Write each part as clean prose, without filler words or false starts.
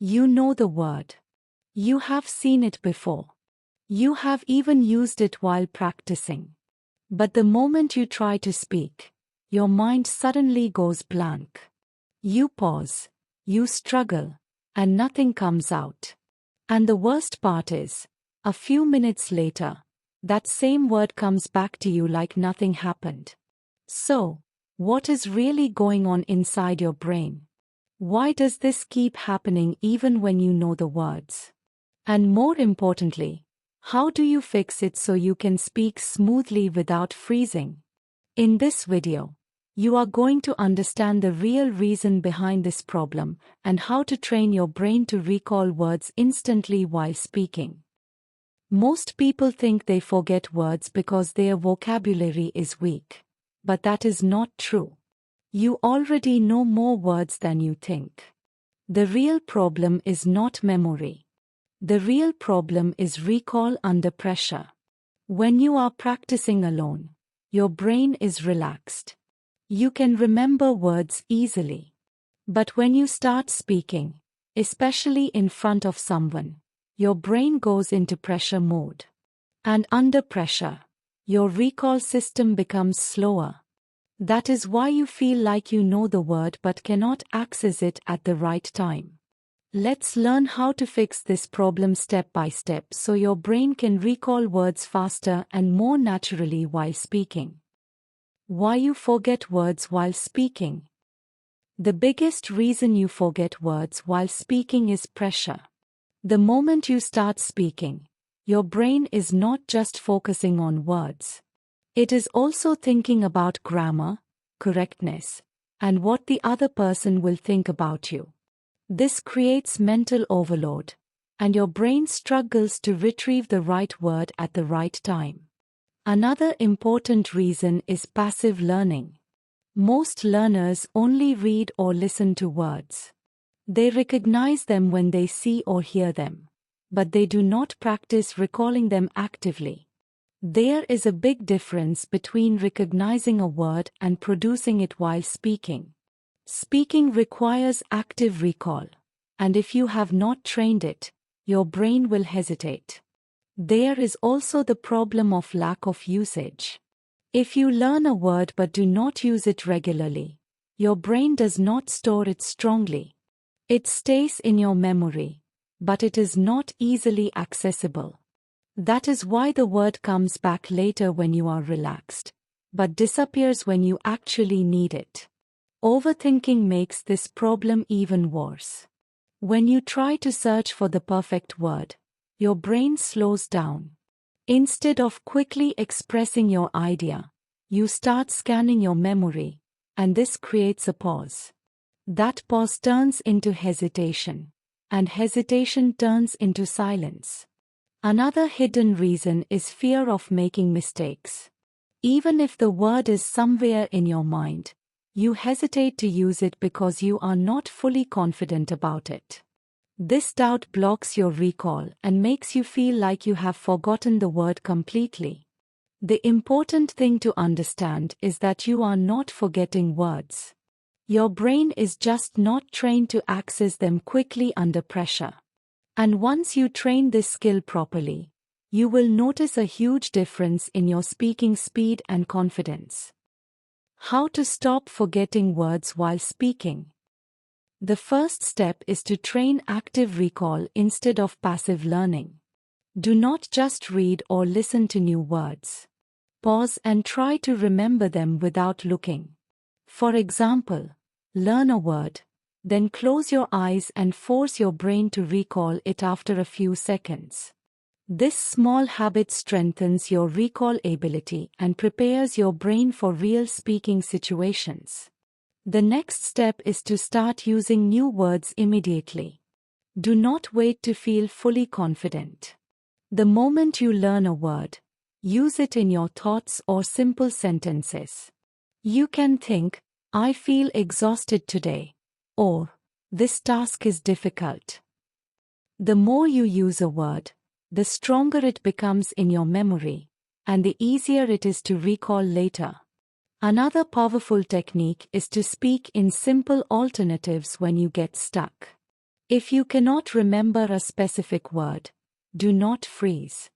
You know the word. You have seen it before. You have even used it while practicing. But the moment you try to speak, your mind suddenly goes blank. You pause, you struggle, and nothing comes out. And the worst part is, a few minutes later, that same word comes back to you like nothing happened. So, what is really going on inside your brain? Why does this keep happening even when you know the words? And more importantly, how do you fix it so you can speak smoothly without freezing? In this video, you are going to understand the real reason behind this problem and how to train your brain to recall words instantly while speaking. Most people think they forget words because their vocabulary is weak. But that is not true. You already know more words than you think. The real problem is not memory. The real problem is recall under pressure. When you are practicing alone, your brain is relaxed. You can remember words easily. But when you start speaking, especially in front of someone, your brain goes into pressure mode. And under pressure, your recall system becomes slower. That is why you feel like you know the word but cannot access it at the right time. Let's learn how to fix this problem step by step so your brain can recall words faster and more naturally while speaking. Why you forget words while speaking? The biggest reason you forget words while speaking is pressure. The moment you start speaking, your brain is not just focusing on words. It is also thinking about grammar, correctness, and what the other person will think about you. This creates mental overload, and your brain struggles to retrieve the right word at the right time. Another important reason is passive learning. Most learners only read or listen to words. They recognize them when they see or hear them, but they do not practice recalling them actively. There is a big difference between recognizing a word and producing it while speaking. Speaking requires active recall, and if you have not trained it, your brain will hesitate. There is also the problem of lack of usage. If you learn a word but do not use it regularly, your brain does not store it strongly. It stays in your memory, but it is not easily accessible. That is why the word comes back later when you are relaxed, but disappears when you actually need it. Overthinking makes this problem even worse. When you try to search for the perfect word, your brain slows down. Instead of quickly expressing your idea, you start scanning your memory, and this creates a pause. That pause turns into hesitation, and hesitation turns into silence. Another hidden reason is fear of making mistakes. Even if the word is somewhere in your mind, you hesitate to use it because you are not fully confident about it. This doubt blocks your recall and makes you feel like you have forgotten the word completely. The important thing to understand is that you are not forgetting words. Your brain is just not trained to access them quickly under pressure. And once you train this skill properly, you will notice a huge difference in your speaking speed and confidence. How to stop forgetting words while speaking? The first step is to train active recall instead of passive learning. Do not just read or listen to new words. Pause and try to remember them without looking. For example, learn a word, then close your eyes and force your brain to recall it after a few seconds. This small habit strengthens your recall ability and prepares your brain for real speaking situations. The next step is to start using new words immediately. Do not wait to feel fully confident. The moment you learn a word, use it in your thoughts or simple sentences. You can think, "I feel exhausted today," or "This task is difficult." The more you use a word, the stronger it becomes in your memory, and the easier it is to recall later. Another powerful technique is to speak in simple alternatives when you get stuck. If you cannot remember a specific word, do not freeze.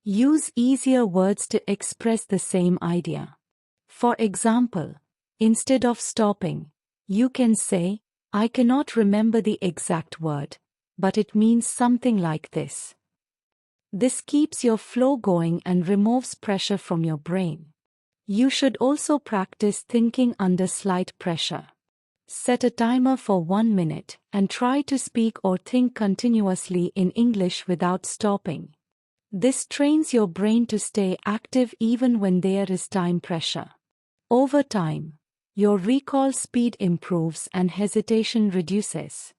Use easier words to express the same idea. For example, instead of stopping, you can say, I cannot remember the exact word, but it means something like this. This keeps your flow going and removes pressure from your brain. You should also practice thinking under slight pressure. Set a timer for 1 minute and try to speak or think continuously in English without stopping. This trains your brain to stay active even when there is time pressure. Over time, your recall speed improves and hesitation reduces.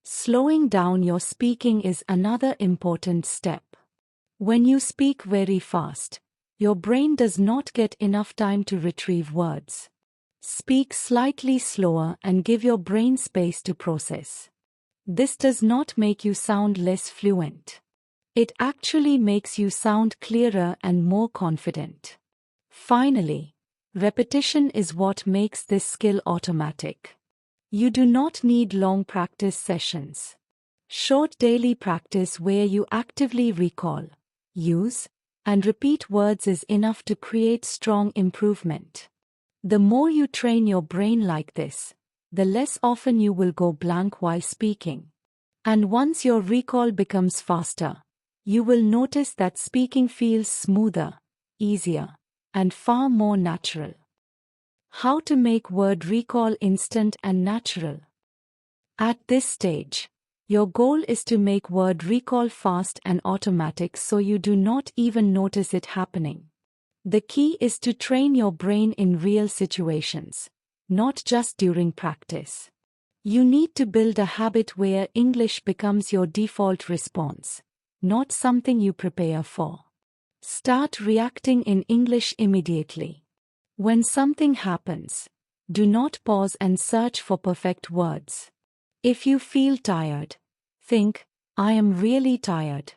Slowing down your speaking is another important step. When you speak very fast, your brain does not get enough time to retrieve words. Speak slightly slower and give your brain space to process. This does not make you sound less fluent. It actually makes you sound clearer and more confident. Finally, repetition is what makes this skill automatic. You do not need long practice sessions. Short daily practice where you actively recall, use, and repeat words is enough to create strong improvement. The more you train your brain like this, the less often you will go blank while speaking. And once your recall becomes faster, you will notice that speaking feels smoother, easier, and far more natural. How to make word recall instant and natural? At this stage, your goal is to make word recall fast and automatic so you do not even notice it happening. The key is to train your brain in real situations, not just during practice. You need to build a habit where English becomes your default response, not something you prepare for. Start reacting in English immediately. When something happens, do not pause and search for perfect words. If you feel tired, think, I am really tired.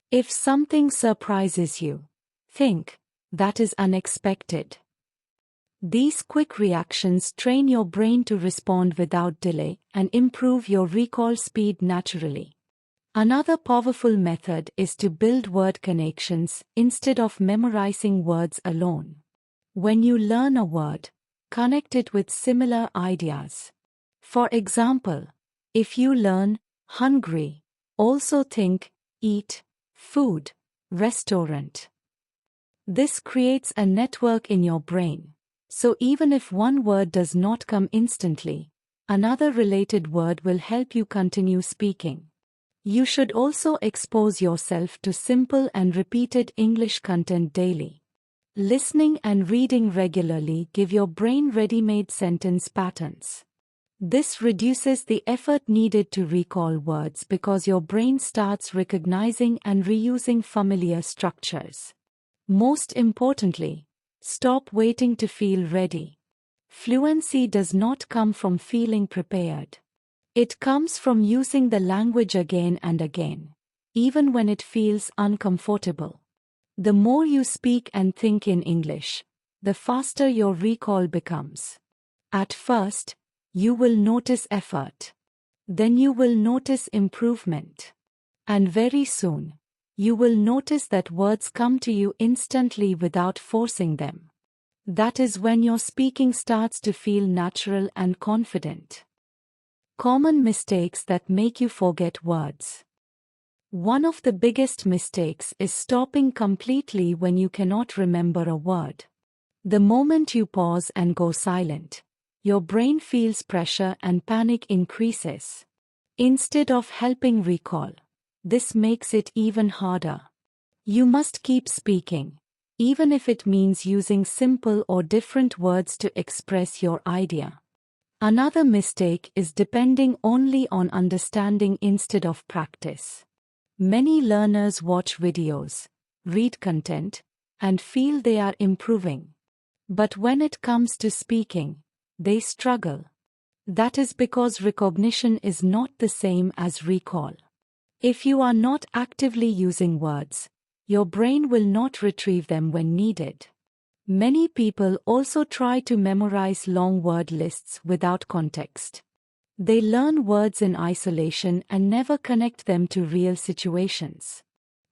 If something surprises you, think, that is unexpected. These quick reactions train your brain to respond without delay and improve your recall speed naturally. Another powerful method is to build word connections instead of memorizing words alone. When you learn a word, connect it with similar ideas. For example, if you learn hungry, also think eat, food, restaurant. This creates a network in your brain, so even if one word does not come instantly, another related word will help you continue speaking. You should also expose yourself to simple and repeated English content daily. Listening and reading regularly give your brain ready-made sentence patterns. This reduces the effort needed to recall words because your brain starts recognizing and reusing familiar structures. Most importantly, stop waiting to feel ready. Fluency does not come from feeling prepared. It comes from using the language again and again, even when it feels uncomfortable. The more you speak and think in English, the faster your recall becomes. At first, you will notice effort. Then you will notice improvement. And very soon, you will notice that words come to you instantly without forcing them. That is when your speaking starts to feel natural and confident. Common mistakes that make you forget words. One of the biggest mistakes is stopping completely when you cannot remember a word. The moment you pause and go silent, your brain feels pressure and panic increases. Instead of helping recall, this makes it even harder. You must keep speaking, even if it means using simple or different words to express your idea. Another mistake is depending only on understanding instead of practice. Many learners watch videos, read content, and feel they are improving. But when it comes to speaking, they struggle. That is because recognition is not the same as recall. If you are not actively using words, your brain will not retrieve them when needed. Many people also try to memorize long word lists without context. They learn words in isolation and never connect them to real situations.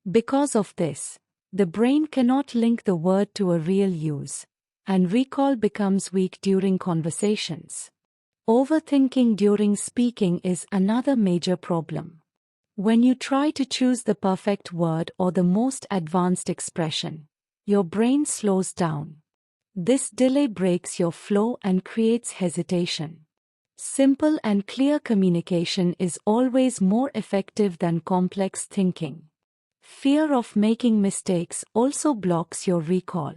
Because of this, the brain cannot link the word to a real use, and recall becomes weak during conversations. Overthinking during speaking is another major problem. When you try to choose the perfect word or the most advanced expression, your brain slows down. This delay breaks your flow and creates hesitation. Simple and clear communication is always more effective than complex thinking. Fear of making mistakes also blocks your recall.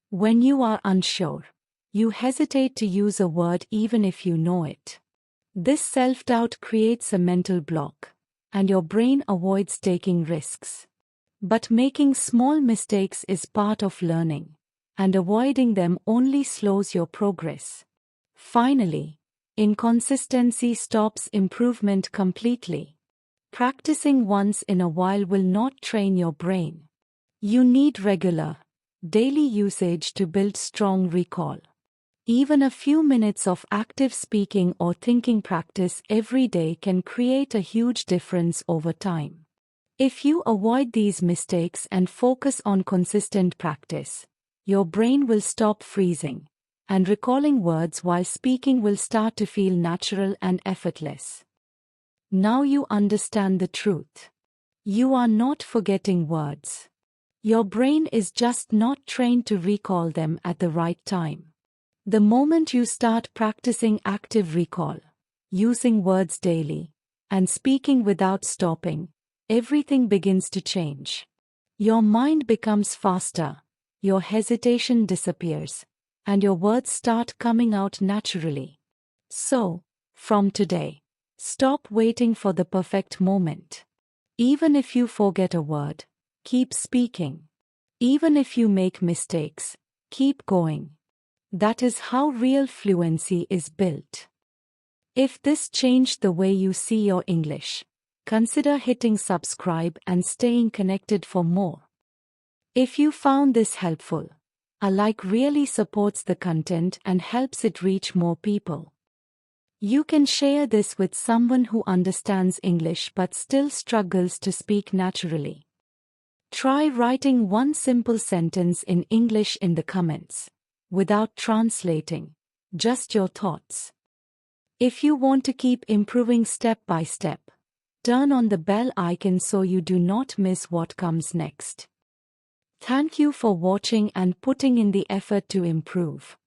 When you are unsure, you hesitate to use a word even if you know it. This self-doubt creates a mental block, and your brain avoids taking risks. But making small mistakes is part of learning, and avoiding them only slows your progress. Finally, inconsistency stops improvement completely. Practicing once in a while will not train your brain. You need regular, daily usage to build strong recall. Even a few minutes of active speaking or thinking practice every day can create a huge difference over time. If you avoid these mistakes and focus on consistent practice, your brain will stop freezing, and recalling words while speaking will start to feel natural and effortless. Now you understand the truth. You are not forgetting words. Your brain is just not trained to recall them at the right time. The moment you start practicing active recall, using words daily, and speaking without stopping, everything begins to change. Your mind becomes faster, your hesitation disappears, and your words start coming out naturally. So, from today, stop waiting for the perfect moment. Even if you forget a word, keep speaking. Even if you make mistakes, keep going. That is how real fluency is built. If this changed the way you see your English, consider hitting subscribe and staying connected for more. If you found this helpful, a like really supports the content and helps it reach more people. You can share this with someone who understands English but still struggles to speak naturally. Try writing one simple sentence in English in the comments, without translating, just your thoughts. If you want to keep improving step by step, turn on the bell icon so you do not miss what comes next. Thank you for watching and putting in the effort to improve.